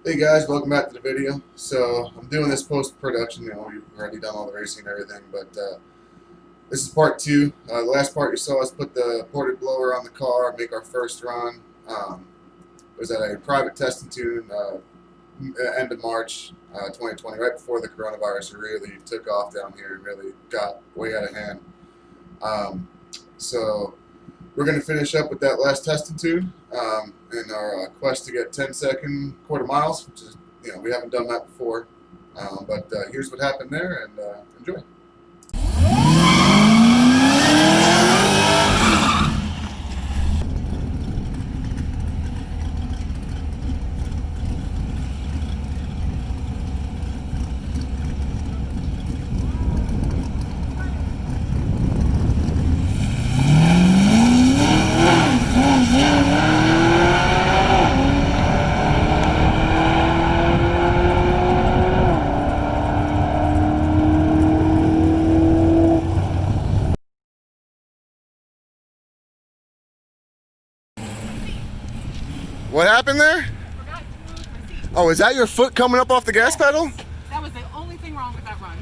Hey guys, welcome back to the video. So I'm doing this post-production. We've already done all the racing and everything, but this is part two. The last part you saw us put the ported blower on the car, make our first run. It was at a private test and tune end of March 2020, right before the coronavirus really took off down here and really got way out of hand. So we're going to finish up with that last test and tune in our quest to get 10-second quarter miles, which is, we haven't done that before. But here's what happened there, and enjoy. What happened there? Forgot to move my seat. Oh, is that your foot coming up off the gas pedal? That was the only thing wrong with that run.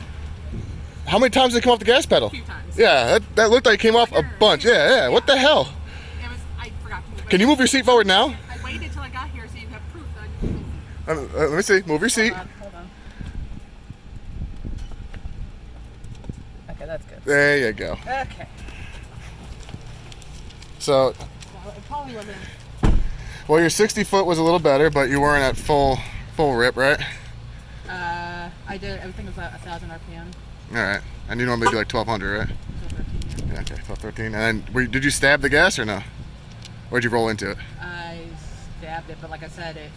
How many times did it come off the gas pedal? A few times. Yeah, that looked like it came off a bunch. Yeah. What the hell? I forgot to move my Can you move your seat forward now? I waited till I got here so you have proof that I moved my seat. Let me see. Move your seat. Hold on. Okay, that's good. There you go. Okay. So, Well, it probably wasn't. well, your 60 foot was a little better, but you weren't at full rip, right? I think it was 1,000 RPM. All right. And you normally do like 1,200, right? So 13, yeah. Yeah, okay, 12, 13. And then, did you stab the gas or no? Or did you roll into it? I stabbed it, but like I said, it.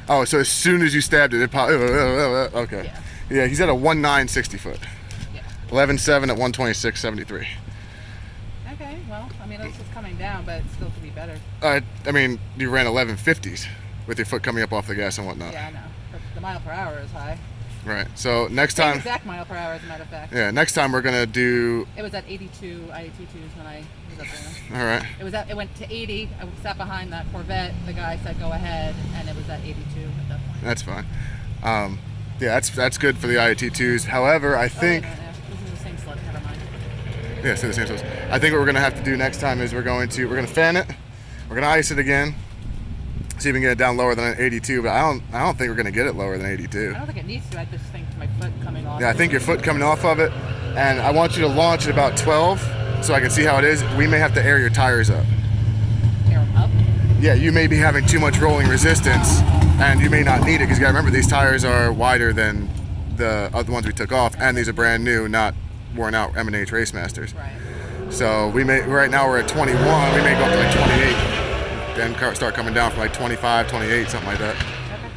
Oh, so as soon as you stabbed it, it popped. Okay. Yeah. Yeah, he's at a 1.9 60 foot. Yeah. 11.7 at 126.73. Okay, well, I mean, it's just coming down, but it still could be better. I mean, you ran 11.50s with your foot coming up off the gas and whatnot. Yeah, I know. But the mile per hour is high. Right. So next Same time. exact mile per hour, as a matter of fact. Yeah. Next time we're gonna do. It was at 82 IAT2s when I was up there. All right. It went to 80. I sat behind that Corvette. The guy said go ahead, and it was at 82 at that point. That's fine. Yeah, that's good for the IAT2s. However, I think. Oh, wait, no, this is the same slip. Never mind. Yeah, so the same sauce. I think what we're gonna have to do next time is we're gonna fan it. We're gonna ice it again. See if we can get it down lower than an 82, but I don't think we're gonna get it lower than 82. I don't think it needs to. I just think my foot coming off. Yeah, I think your foot coming off of it, and I want you to launch at about 12, so I can see how it is. We may have to air your tires up. Air 'em up. Yeah, you may be having too much rolling resistance, and you may not need it because you gotta remember these tires are wider than the other ones we took off, and these are brand new, not worn out M&H Race Masters. Right. So right now we're at 21. We may go up to like 28, then start coming down from like 25, 28, something like that. Okay.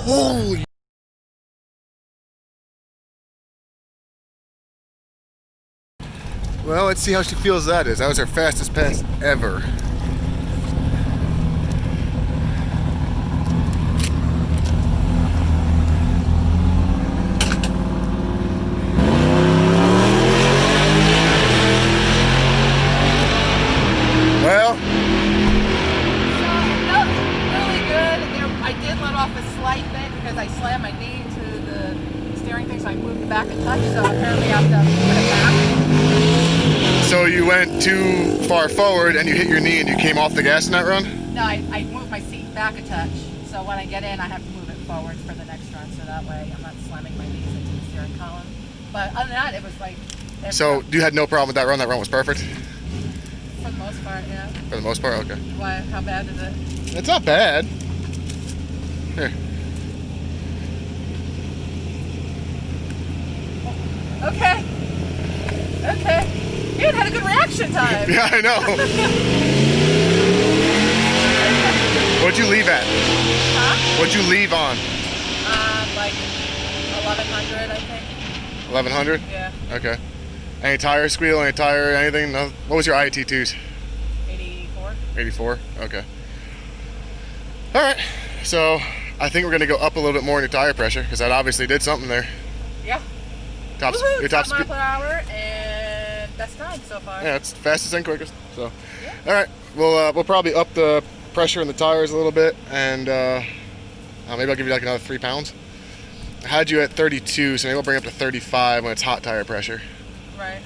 Holy. Well, let's see how she feels that is. That was her fastest pass ever. Well, So it felt really good. I did let off a slight bit because I slammed my knee into the steering thing, so I moved it back a touch. So apparently I have to put it back. so you went too far forward and you hit your knee and you came off the gas in that run? No, I moved my seat back a touch. So when I get in, I have to move it forward for the next run, so that way I'm not slamming my knees into the steering column. But other than that, it was like. So you had no problem with that run? That run was perfect? For the most part, yeah. For the most part, okay. Why? How bad is it? It's not bad. Here. Okay. Okay. You had a good reaction time. Yeah, I know. What'd you leave at? Huh? What'd you leave on? like 1100, I think. 1100? Yeah. Okay. Any tire squeal, any tire, anything? No? What was your IET2s? 84. 84? Okay. Alright, so I think we're going to go up a little bit more in your tire pressure because that obviously did something there. Yeah. Top Woohoo, your top mile speed. per hour and best time so far. Yeah, it's fastest and quickest. So, Yeah. all right, we'll probably up the pressure in the tires a little bit, and maybe I'll give you like another 3 pounds. I had you at 32, so maybe we'll bring it up to 35 when it's hot tire pressure. Right.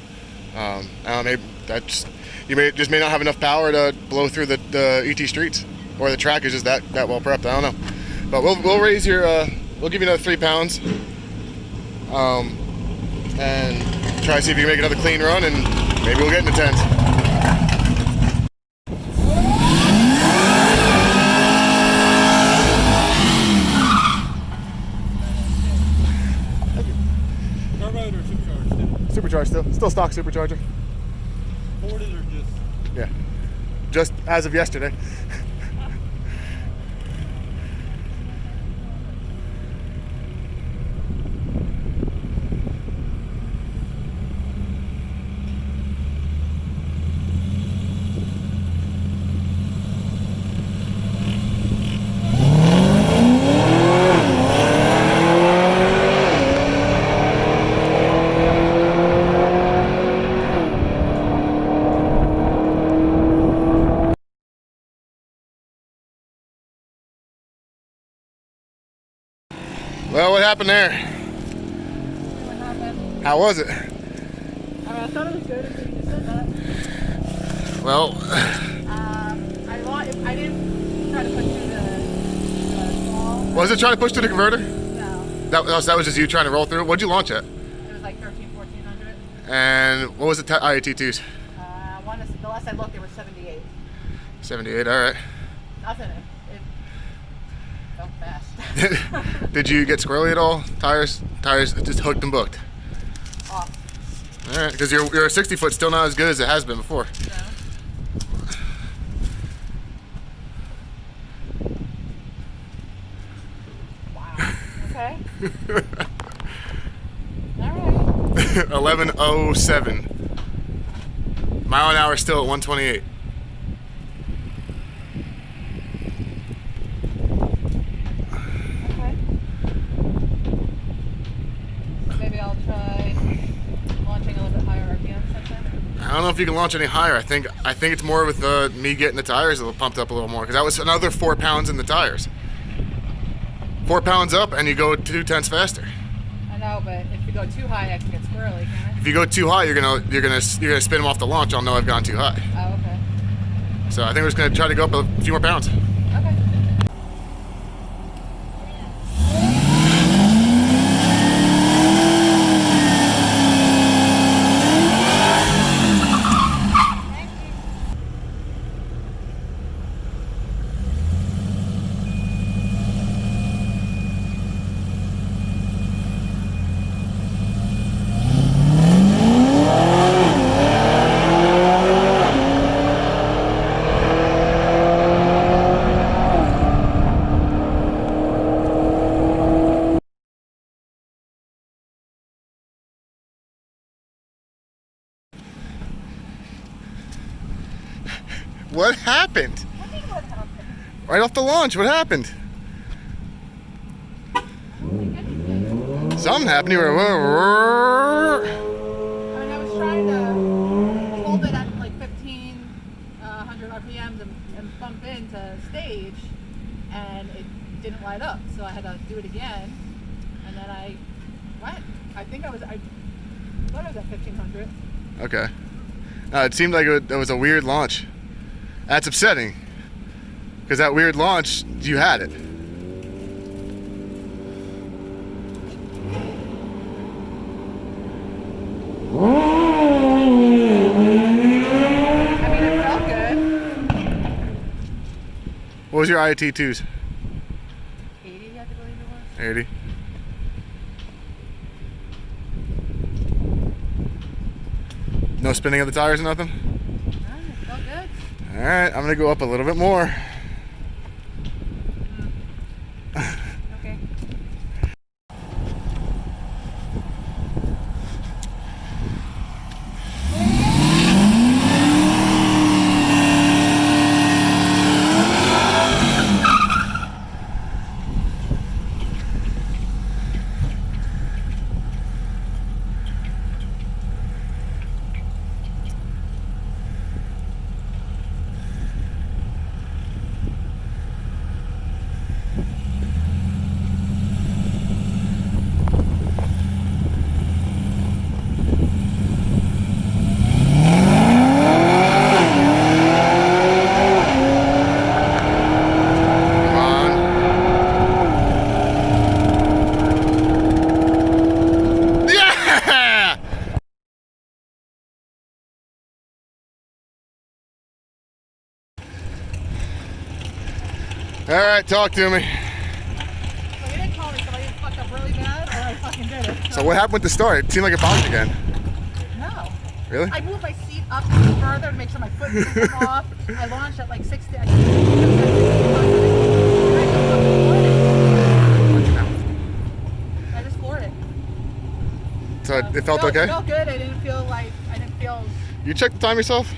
Maybe that you may not have enough power to blow through the ET streets, or the track is just that well prepped. I don't know, but we'll raise your we'll give you another 3 pounds, and try to see if you can make another clean run, and maybe we'll get in the tens. Turbo or supercharged? Supercharged still stock supercharger. Ported or just? Yeah, just as of yesterday. Well, what happened there? What happened? How was it? I thought it was good until you just said that. Well, I didn't try to push through the wall. was it trying to push through the converter? No. That was just you trying to roll through it? What'd you launch at? It was like 1400. And what was the IAT2s? The last I looked, they were 78. 78, all right. Nothing. It felt fast. Did you get squirrely at all? Tires just hooked and booked. Off. All right, because your 60 foot's still not as good as it has been before. No. Wow. Okay. All right. 1107. Mile an hour still at 128. Okay. Maybe I'll try launching a little bit higher RPM sometime. I don't know if you can launch any higher. I think it's more with me getting the tires a little pumped up a little more, because that was another 4 pounds in the tires. 4 pounds up and you go 2/10 faster. I know, but if you go too high, I can get squirrely, can If you go too high, you're gonna spin them off the launch. I'll know I've gone too high. I? Oh, okay. So I think we're just gonna try to go up a few more pounds. Okay. What happened? What do you mean what happened? Right off the launch, what happened? Something happened. You were. I mean, I was trying to hold it at like 1500 RPMs and bump into stage, and it didn't light up. So I had to do it again, and then I went. I thought I was at 1500. Okay. It seemed like it was a weird launch. That's upsetting, because that weird launch, you had it. I mean, it felt good. What was your IAT2s? 80, I believe it was. 80. No spinning of the tires or nothing? No, it felt good. All right, I'm gonna go up a little bit more. Okay. All right, talk to me. Well, you didn't call me, so I either fucked up really bad or I fucking did it. So what happened with the start? It seemed like it bonked again. No. Really? I moved my seat up further to make sure my foot didn't come off. I launched at like 60. I just floored it. So it felt okay? It felt good. I didn't feel. You checked the time yourself?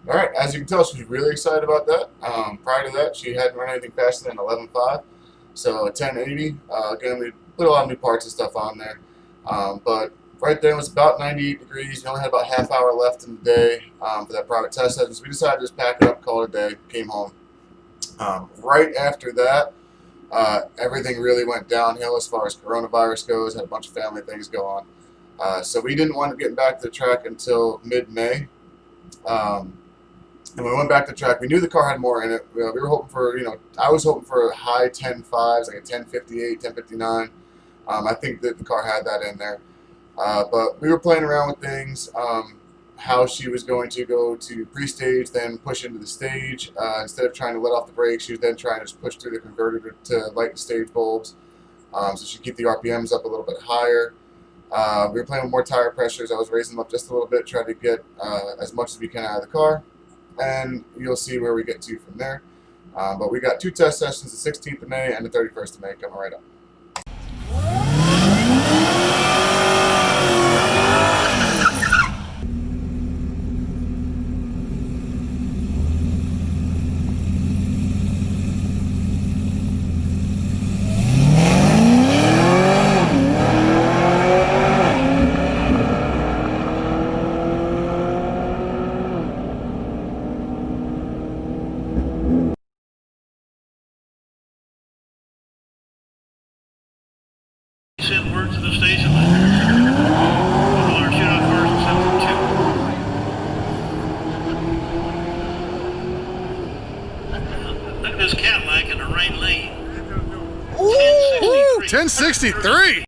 All right, as you can tell, she's really excited about that. Prior to that, she hadn't run anything faster than 11.5. So 1080. Again, we put a lot of new parts and stuff on there. But right there was about 98 degrees. We only had about half hour left in the day for that private test session. So we decided to just pack it up, call it a day, came home. Right after that, everything really went downhill as far as coronavirus goes. Had a bunch of family things go on. So we didn't want to get back to the track until mid-May. And when we went back to the track, we knew the car had more in it. We were hoping for, I was hoping for a high 10.5s, like a 10.58, 10.59. I think that the car had that in there. But we were playing around with things, how she was going to go to pre-stage, then push into the stage. Instead of trying to let off the brakes, she was then trying to just push through the converter to light the stage bulbs. So she'd keep the RPMs up a little bit higher. We were playing with more tire pressures. I was raising them up just a little bit, trying to get as much as we can out of the car. And you'll see where we get to from there. But we got 2 test sessions, the 16th of May and the 31st of May coming right up. Send word to the station that we'll let her shoot out first and send them 2. Look at this Cadillac in the right lane. Ooh, 1063.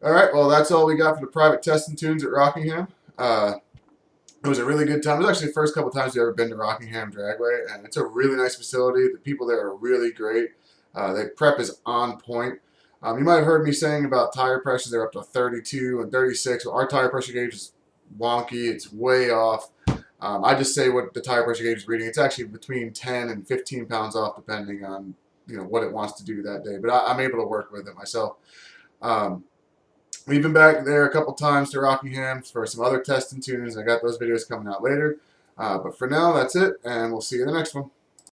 All right, well, that's all we got for the private testing tunes at Rockingham. It was a really good time. It was actually the first couple times we've ever been to Rockingham Dragway, and it's a really nice facility. The people there are really great. The prep is on point. You might have heard me saying about tire pressures. They're up to 32 and 36. Well, our tire pressure gauge is wonky. It's way off. I just say what the tire pressure gauge is reading. It's actually between 10 and 15 pounds off, depending on what it wants to do that day. But I'm able to work with it myself. We've been back there a couple times to Rockingham for some other testing tunes. I got those videos coming out later. But for now, that's it, and we'll see you in the next one.